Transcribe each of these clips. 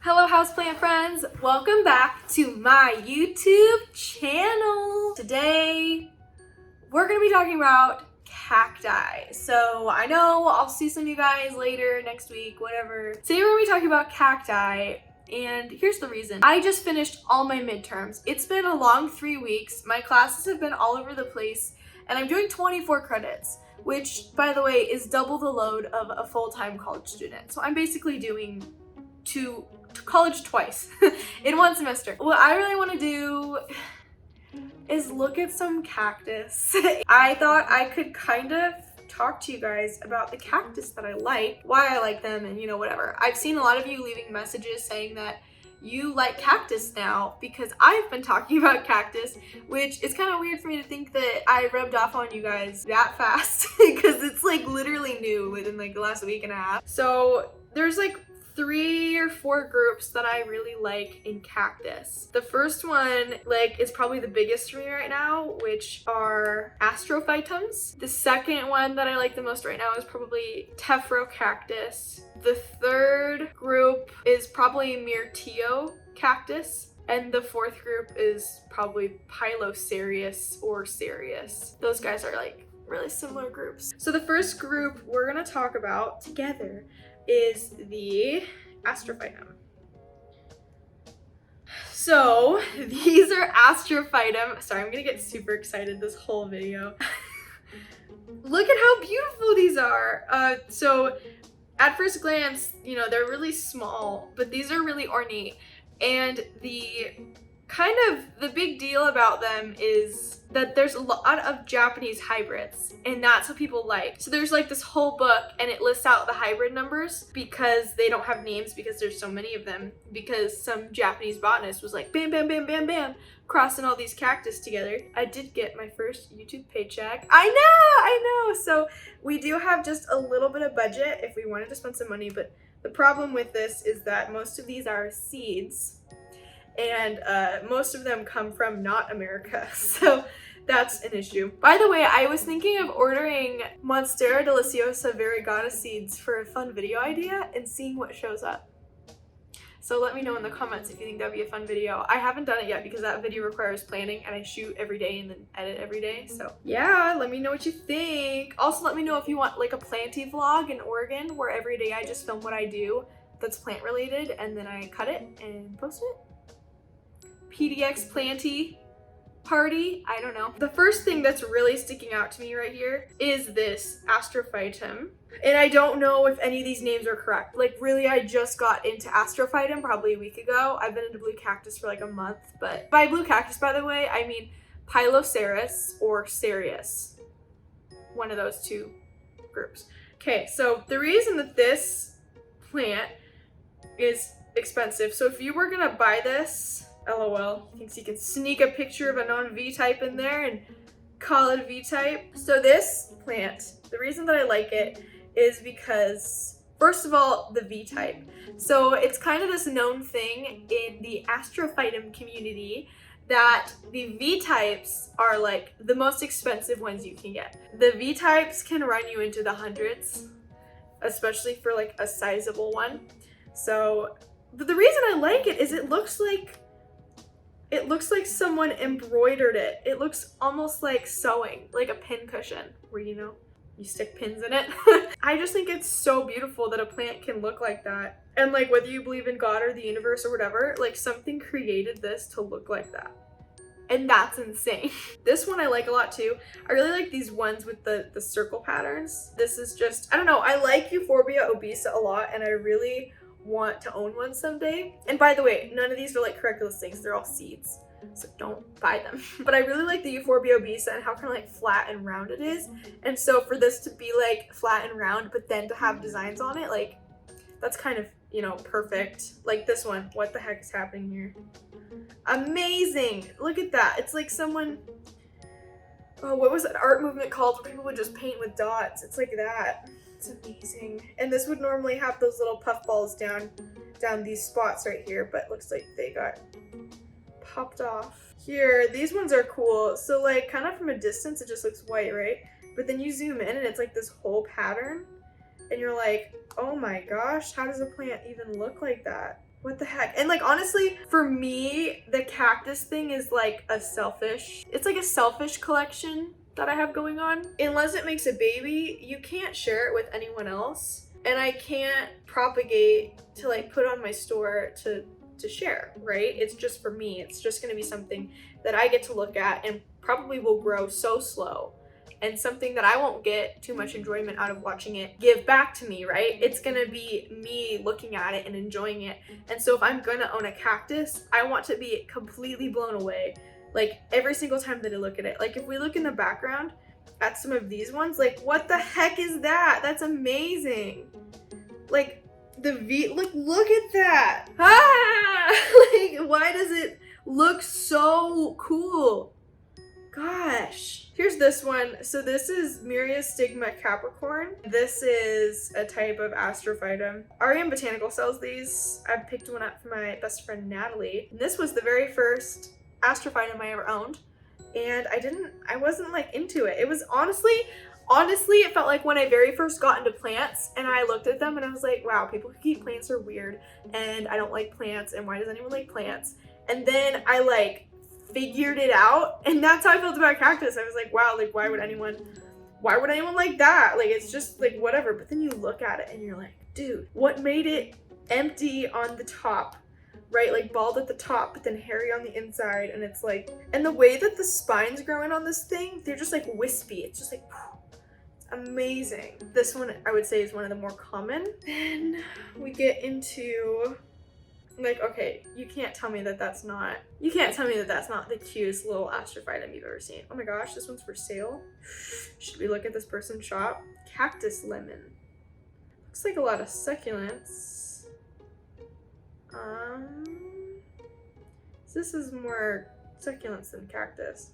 Hello houseplant friends, welcome back to my YouTube channel. Today we're going to be talking about cacti. So I know I'll see some of you guys later next week, whatever. Today we're going to be talking about cacti, and here's the reason. I just finished all my midterms. It's been a long 3 weeks. My classes have been all over the place and I'm doing 24 credits, which by the way is double the load of a full-time college student. So I'm basically doing college twice in one semester. What I really want to do is look at some cactus. I thought I could kind of talk to you guys about the cactus that I like, why I like them, and whatever. I've seen a lot of you leaving messages saying that you like cactus now because I've been talking about cactus, which is kind of weird for me to think that I rubbed off on you guys that fast because it's like literally new within like the last week and a half. So there's like 3 or 4 groups that I really like in cactus. The first one is probably the biggest for me right now, which are astrophytums. The second one that I like the most right now is probably tephro-cactus. The third group is probably myrtio cactus. And the fourth group is probably pilocerius or cereus. Those guys are like really similar groups. So the first group we're gonna talk about together is the astrophytum. So these are astrophytum. Sorry, I'm gonna get super excited this whole video. Look at how beautiful these are. So at first glance, they're really small, but these are really ornate. And the big deal about them is that there's a lot of Japanese hybrids, and that's what people like. So there's like this whole book and it lists out the hybrid numbers because they don't have names because there's so many of them, because some Japanese botanist was like bam bam bam bam bam crossing all these cactus together. I did get my first YouTube paycheck. I know. So we do have just a little bit of budget if we wanted to spend some money, but the problem with this is that most of these are seeds, and most of them come from not America, so that's an issue. By the way, I was thinking of ordering Monstera deliciosa variegata seeds for a fun video idea and seeing what shows up. So let me know in the comments if you think that'd be a fun video. I haven't done it yet because that video requires planning and I shoot every day and then edit every day. So yeah, let me know what you think. Also let me know if you want like a planty vlog in Oregon where every day I just film what I do that's plant related and then I cut it and post it. PDX planty party, I don't know. The first thing that's really sticking out to me right here is this astrophytum. And I don't know if any of these names are correct. Like really, I just got into astrophytum probably a week ago. I've been into blue cactus for like a month, but by blue cactus, by the way, I mean piloceris or cereus. One of those two groups. Okay, so the reason that this plant is expensive, so if you were gonna buy this, LOL, he thinks he can sneak a picture of a non-V-type in there and call it a V-type. So this plant, the reason that I like it is because, first of all, the V-type. So it's kind of this known thing in the astrophytum community that the V-types are like the most expensive ones you can get. The V-types can run you into the hundreds, especially for like a sizable one. So, but the reason I like it is it looks like someone embroidered it. It looks almost like sewing, like a pin cushion where you stick pins in it. I just think it's so beautiful that a plant can look like that. And like whether you believe in God or the universe or whatever, like something created this to look like that. And that's insane. This one I like a lot too. I really like these ones with the circle patterns. This is just, I don't know, I like Euphorbia obesa a lot and I really want to own one someday. And by the way, none of these are like correct listings, they're all seeds, so don't buy them. But I really like the Euphorbia obesa and how kind of like flat and round it is. And so for this to be like flat and round but then to have designs on it, like that's kind of perfect. Like this one, what the heck is happening here? Amazing, look at that. It's like someone, oh, what was that art movement called where people would just paint with dots? It's like that. It's amazing. And this would normally have those little puff balls down these spots right here, but looks like they got popped off. Here, these ones are cool. So like kind of from a distance it just looks white, right? But then you zoom in and it's like this whole pattern and you're like, oh my gosh, how does a plant even look like that? What the heck? And like, honestly, for me, the cactus thing is like it's like a selfish collection that I have going on. Unless it makes a baby, you can't share it with anyone else. And I can't propagate to like put on my store to share, right? It's just for me. It's just gonna be something that I get to look at and probably will grow so slow. And something that I won't get too much enjoyment out of watching it give back to me, right? It's gonna be me looking at it and enjoying it. And so if I'm gonna own a cactus, I want to be completely blown away. Like every single time that I look at it. Like if we look in the background at some of these ones, like what the heck is that? That's amazing. Like look at that. Like why does it look so cool? Gosh. Here's this one. So this is Myriastigma Capricorn. This is a type of astrophytum. REM Botanical sells these. I picked one up for my best friend Natalie. And this was the very first astrophytum I ever owned. And I wasn't like into it. It was honestly, it felt like when I very first got into plants and I looked at them and I was like, wow, people who keep plants are weird and I don't like plants and why does anyone like plants? And then I like figured it out and that's how I felt about cactus. I was like, wow, like why would anyone like that? Like it's just like whatever. But then you look at it and you're like, dude, what made it empty on the top, right? Like bald at the top but then hairy on the inside, and it's like, and the way that the spines grow in on this thing, they're just like wispy. It's just like it's amazing. This one I would say is one of the more common. Then we get into like, okay, you can't tell me that that's not the cutest little astrophytum you've ever seen. Oh my gosh, this one's for sale. Should we look at this person's shop? Cactus lemon. Looks like a lot of succulents. This is more succulents than cactus.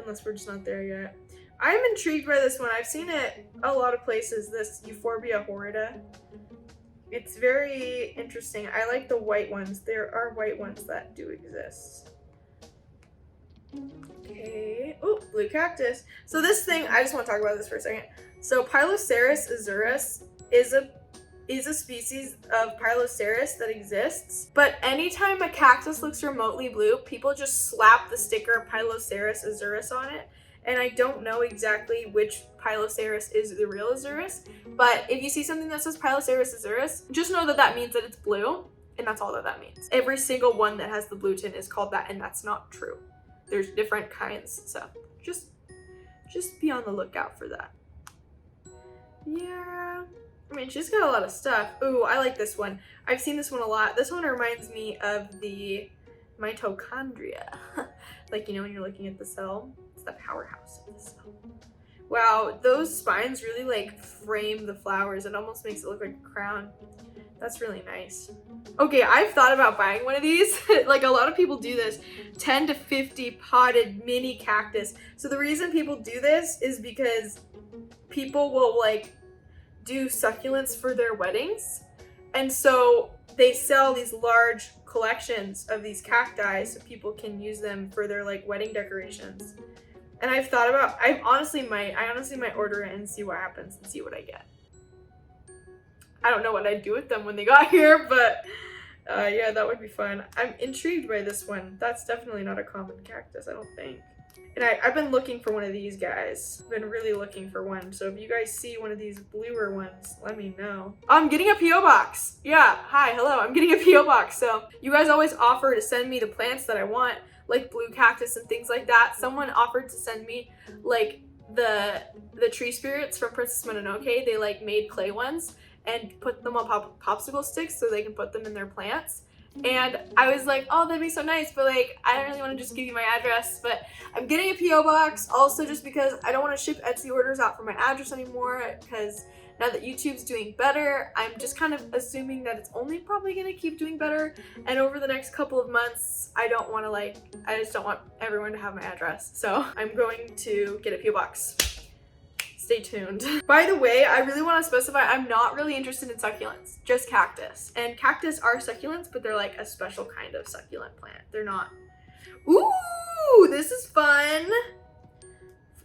Unless we're just not there yet. I'm intrigued by this one. I've seen it a lot of places, this Euphorbia horrida. It's very interesting. I like the white ones. There are white ones that do exist. Okay. Oh, blue cactus. So this thing, I just want to talk about this for a second. So Piloceras azurus is a species of Piloceras that exists. But anytime a cactus looks remotely blue, people just slap the sticker Piloceras azurus on it. And I don't know exactly which Piloceras is the real azurus, but if you see something that says Piloceras azurus, just know that that means that it's blue, and that's all that that means. Every single one that has the blue tint is called that, and that's not true. There's different kinds, so just be on the lookout for that. Yeah, I mean, she's got a lot of stuff. Ooh, I like this one. I've seen this one a lot. This one reminds me of the mitochondria. Like, you know, when you're looking at the cell, it's the powerhouse of the cell. Wow, those spines really like frame the flowers. It almost makes it look like a crown. That's really nice. Okay, I've thought about buying one of these. Like a lot of people do this, 10 to 50 potted mini cactus. So the reason people do this is because people will like do succulents for their weddings. And so they sell these large collections of these cacti so people can use them for their like wedding decorations. And I've thought about, I honestly might order it and see what happens and see what I get. I don't know what I'd do with them when they got here, but yeah, that would be fun. I'm intrigued by this one. That's definitely not a common cactus, I don't think. And I've been looking for one of these guys. I've been really looking for one. So if you guys see one of these bluer ones, let me know. I'm getting a P.O. box. Yeah, hi, hello, I'm getting a P.O. box. So you guys always offer to send me the plants that I want, like blue cactus and things like that. Someone offered to send me like the tree spirits from Princess Mononoke. They like made clay ones and put them on popsicle sticks so they can put them in their plants. And I was like, oh, that'd be so nice, but like, I don't really want to just give you my address, but I'm getting a P.O. box also just because I don't want to ship Etsy orders out from my address anymore, because now that YouTube's doing better, I'm just kind of assuming that it's only probably going to keep doing better. And over the next couple of months, I just don't want everyone to have my address. So I'm going to get a P.O. box. Stay tuned. By the way, I really want to specify I'm not really interested in succulents, just cactus. And cactus are succulents, but they're like a special kind of succulent plant. They're not. Ooh, this is fun.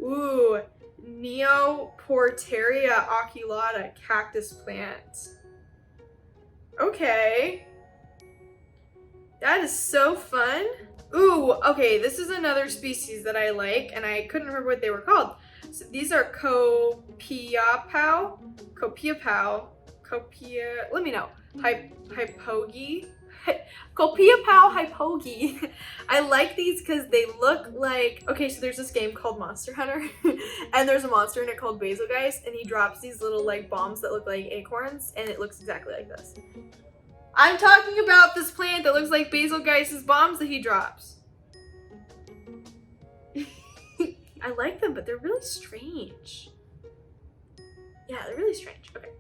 Ooh, Neoporteria oculata cactus plant. Okay. That is so fun. Ooh, okay, this is another species that I like, and I couldn't remember what they were called. So these are let me know. Hypogi? Copiapau hypogi. I like these because they look like, okay, so there's this game called Monster Hunter, and there's a monster in it called Basilgeist, and he drops these little like bombs that look like acorns, and it looks exactly like this. I'm talking about this plant that looks like Basilgeist's bombs that he drops. I like them, but they're really strange. Yeah, they're really strange. Okay.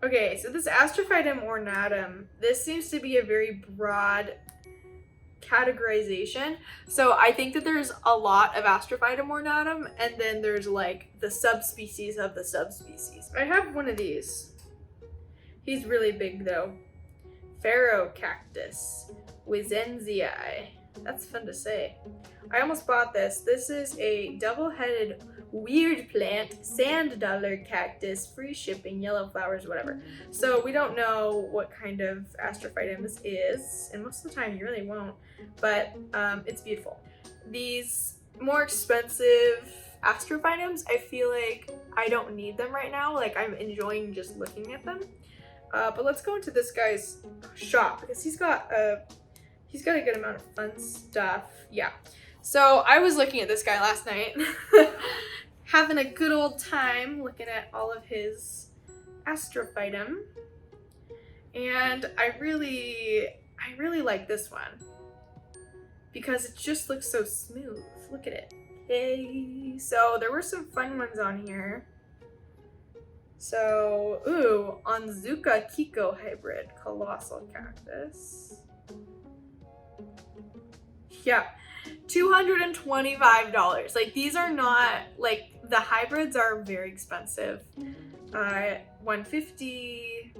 Okay, so this Astrophytum ornatum, this seems to be a very broad categorization. So I think that there's a lot of Astrophytum ornatum, and then there's like the subspecies of the subspecies. I have one of these. He's really big though. Pharaoh cactus, Wizenzii. That's fun to say. I almost bought this. This is a double-headed weird plant, sand dollar cactus, free shipping, yellow flowers, whatever. So we don't know what kind of Astrophytum this is, and most of the time you really won't, but it's beautiful. These more expensive Astrophytums, I feel like I don't need them right now. Like, I'm enjoying just looking at them. But let's go into this guy's shop because he's got a good amount of fun stuff. Yeah. So I was looking at this guy last night, having a good old time looking at all of his Astrophytum, and I really like this one because it just looks so smooth. Look at it. Hey. So there were some fun ones on here. So, ooh, Onzuka Kiko hybrid colossal cactus. Yeah, $225. Like, these are not, like, the hybrids are very expensive. $150.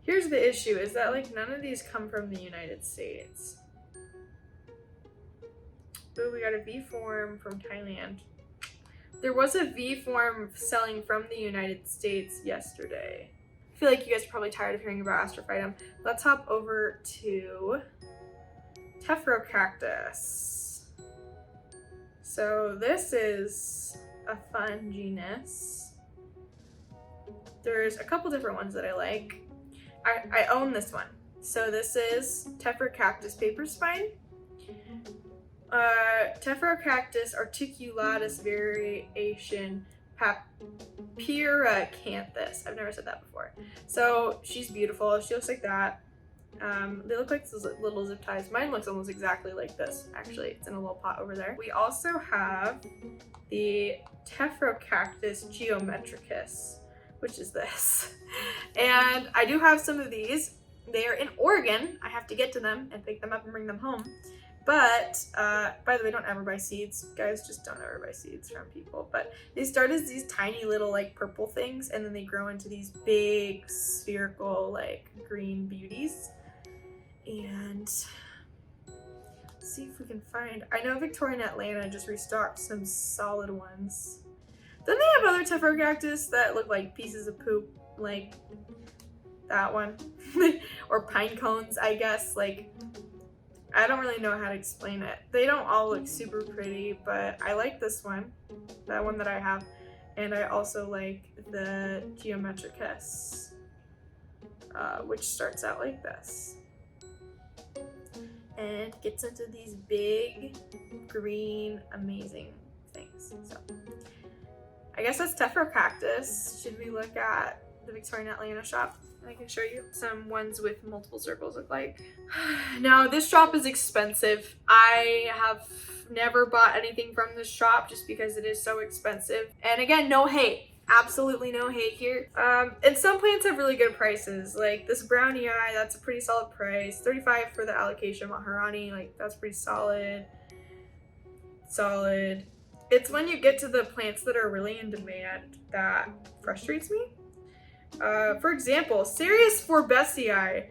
Here's the issue, is that like none of these come from the United States. Ooh, we got a V form from Thailand. There was a V form selling from the United States yesterday. I feel like you guys are probably tired of hearing about Astrophytum. Let's hop over to Tephrocarctus. So this is a fun genus. There's a couple different ones that I like. I own this one. So this is Tephrocarctus paper spine. Tephrocarctus articulatus variation papyracanthus. I've never said that before. So she's beautiful. She looks like that. They look like those little zip ties. Mine looks almost exactly like this. Actually, it's in a little pot over there. We also have the Tephrocarctus geometricus, which is this. And I do have some of these. They are in Oregon. I have to get to them and pick them up and bring them home. But, by the way, don't ever buy seeds. Guys, just don't ever buy seeds from people. But they start as these tiny little, like, purple things, and then they grow into these big, spherical, like, green beauties. And let's see if we can find... I know Victoria in Atlanta just restocked some solid ones. Then they have other Tephrocarctus that look like pieces of poop, like that one. Or pine cones, I guess. Like, I don't really know how to explain it. They don't all look super pretty, but I like this one, that one that I have. And I also like the Geometricus, which starts out like this. And gets into these big, green, amazing things. So I guess that's Tephrocarctus. Should we look at the Victoria in Atlanta shop? I can show you some ones with multiple circles look like. Now, this shop is expensive. I have never bought anything from this shop just because it is so expensive. And again, no hate. Absolutely no hate here. And some plants have really good prices. Like this brownie eye, that's a pretty solid price. $35 for the Alocasia Maharani, like that's pretty solid. Solid. It's when you get to the plants that are really in demand that frustrates me. For example, Cereus forbesii.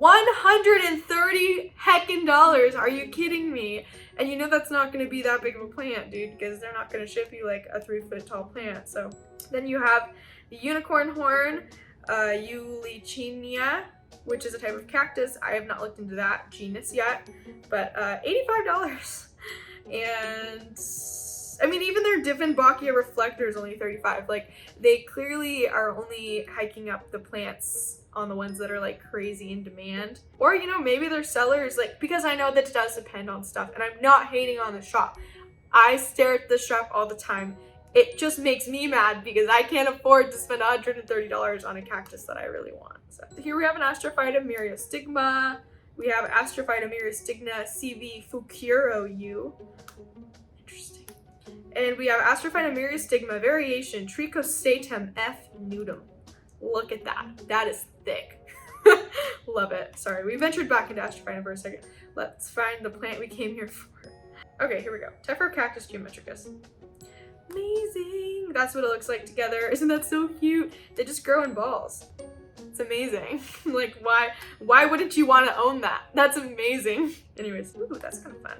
$130 heckin' dollars. Are you kidding me? And you know that's not gonna be that big of a plant, dude, because they're not gonna ship you like a 3-foot tall plant. So then you have the unicorn horn, Eulychenia, which is a type of cactus. I have not looked into that genus yet, but $85. And I mean, even their Dieffenbachia reflector is only $35. Like, they clearly are only hiking up the plants on the ones that are like crazy in demand. Or, you know, maybe their sellers, like, because I know that it does depend on stuff, and I'm not hating on the shop. I stare at the shop all the time. It just makes me mad because I can't afford to spend $130 on a cactus that I really want. So here we have an Astrophytum myriostigma. We have Astrophytum myriostigma CV Fukuro U. Interesting. And we have Astrophytum myriostigma variation Trichostatum F nudum. Look at that. That is thick. Love it. Sorry, we ventured back into Astrophytum for a second. Let's find the plant we came here for. Okay, here we go. Tephro-Cactus geometricus. Amazing. That's what it looks like together. Isn't that so cute? They just grow in balls. It's amazing. Like, why wouldn't you want to own that? That's amazing. Anyways, ooh, that's kind of fun.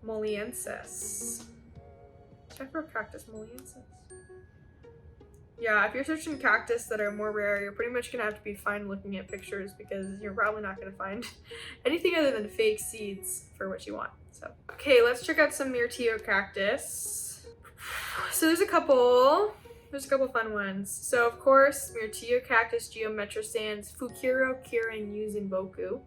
Moliensis. Tephro-Cactus moliensis. Yeah, if you're searching cactus that are more rare, you're pretty much gonna have to be fine looking at pictures because you're probably not gonna find anything other than fake seeds for what you want. So, okay, let's check out some Myrtio cactus. So there's a couple fun ones. So of course, Myrtio cactus geometricans, Fukuro Kirin Yuzin Boku.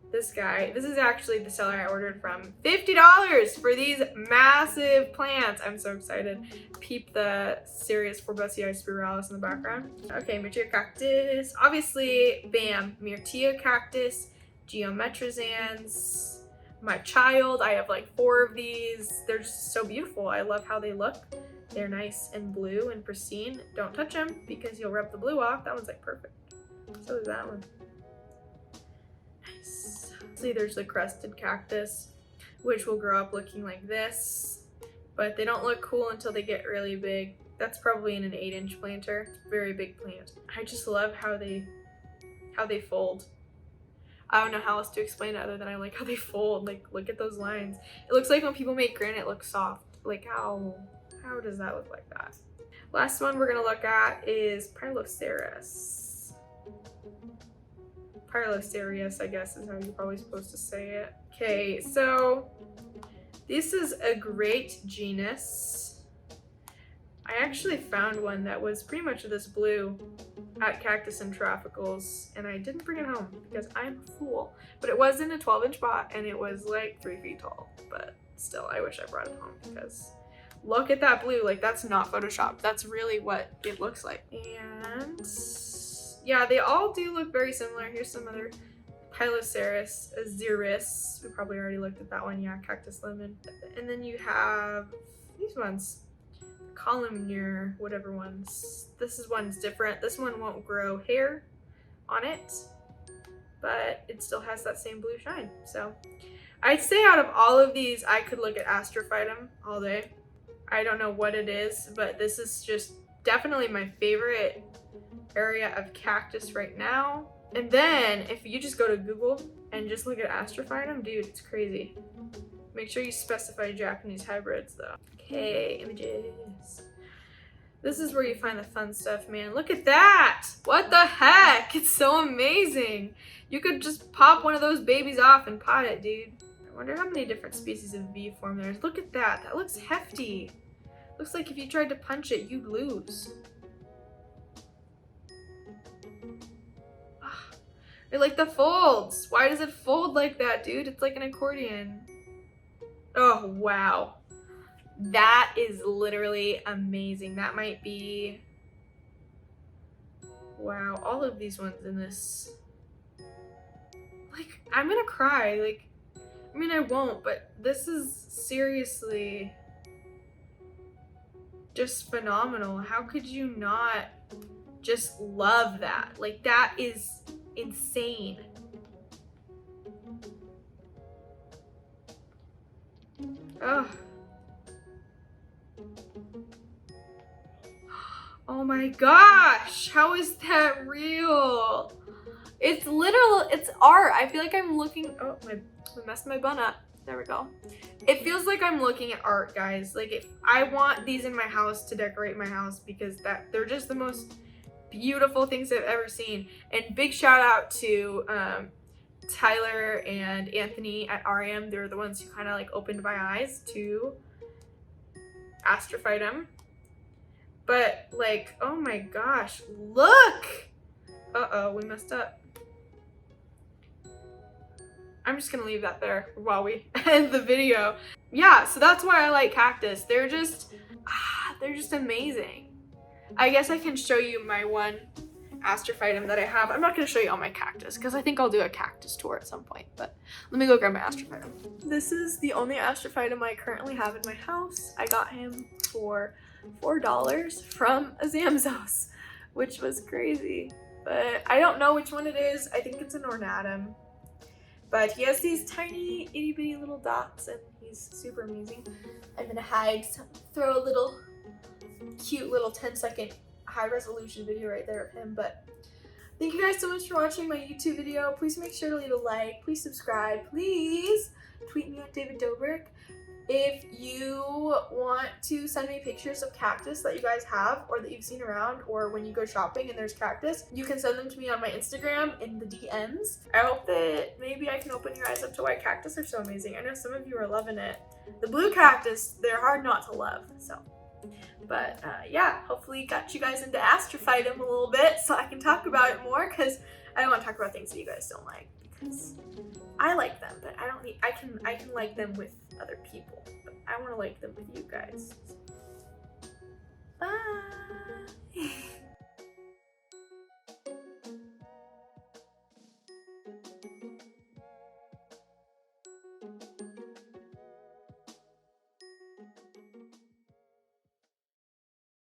This guy, this is actually the seller I ordered from. $50 for these massive plants. I'm so excited. Peep the Cereus Forbesii spiralis in the background. Okay, Myrtio cactus. Obviously, bam, Myrtio cactus, geometrizans. My child, I have like 4 of these. They're just so beautiful. I love how they look. They're nice and blue and pristine. Don't touch them because you'll rub the blue off. That one's like perfect. So is that one. Nice. See, there's the crested cactus, which will grow up looking like this, but they don't look cool until they get really big. That's probably in an 8-inch planter. It's a very big plant. I just love how they fold. I don't know how else to explain it other than I like how they fold. Like, look at those lines. It looks like when people make granite look soft. Like, how does that look like that? Last one we're gonna look at is Pilocereus. Pilocereus, I guess, is how you're probably supposed to say it. Okay, so this is a great genus. I actually found one that was pretty much this blue at Cactus and Tropicals, and I didn't bring it home because I'm a fool. But it was in a 12-inch pot, and it was like 3 feet tall. But still, I wish I brought it home because look at that blue. Like, that's not Photoshopped. That's really what it looks like. And yeah, they all do look very similar. Here's some other Pilocereus, Xeris. We probably already looked at that one. Yeah, Cactus Lemon. And then you have these ones. Columnar, whatever ones. This one's different. This one won't grow hair on it, but it still has that same blue shine. So I'd say out of all of these, I could look at Astrophytum all day. I don't know what it is, but this is just definitely my favorite area of cactus right now. And then if you just go to Google and just look at Astrophytum, dude, it's crazy. Make sure you specify Japanese hybrids though. Okay, images. This is where you find the fun stuff, man. Look at that! What the heck? It's so amazing. You could just pop one of those babies off and pot it, dude. I wonder how many different species of V form there is. Look at that. That looks hefty. Looks like if you tried to punch it, you'd lose. I like the folds. Why does it fold like that, dude? It's like an accordion. Oh, wow. That is literally amazing. That might be... Wow, all of these ones in this... Like, I'm gonna cry. Like, I mean, I won't, but this is seriously just phenomenal. How could you not just love that? Like, that is insane. Oh. Oh my gosh, how is that real? It's literal, it's art. I feel like I'm looking, oh, I messed my bun up. There we go. It feels like I'm looking at art, guys. Like, if I want these in my house to decorate my house because they're just the most beautiful things I've ever seen. And big shout out to Tyler and Anthony at RM. They're the ones who kind of like opened my eyes to astrophytum. But like, oh my gosh, look! Uh-oh, we messed up. I'm just gonna leave that there while we end the video. Yeah, so that's why I like cactus. They're just amazing. I guess I can show you my one astrophytum that I have. I'm not gonna show you all my cactus because I think I'll do a cactus tour at some point, but let me go grab my astrophytum. This is the only astrophytum I currently have in my house. I got him for $4 from a Zamzos, which was crazy, but I don't know which one it is. I think it's an ornatum, but he has these tiny itty bitty little dots and he's super amazing. I'm gonna throw a little cute little 10-second high resolution video right there of him. But thank you guys so much for watching my YouTube video. Please make sure to leave a like, please subscribe, please tweet me at David Dobrik. If you want to send me pictures of cactus that you guys have or that you've seen around, or when you go shopping and there's cactus, you can send them to me on my Instagram in the DMs. I hope that maybe I can open your eyes up to why cactus are so amazing. I know some of you are loving it. The blue cactus, they're hard not to love, so. But yeah, hopefully got you guys into astrophytum a little bit so I can talk about it more, because I don't want to talk about things that you guys don't like, because I like them, but I can like them with other people, but I want to like them with you guys. Bye.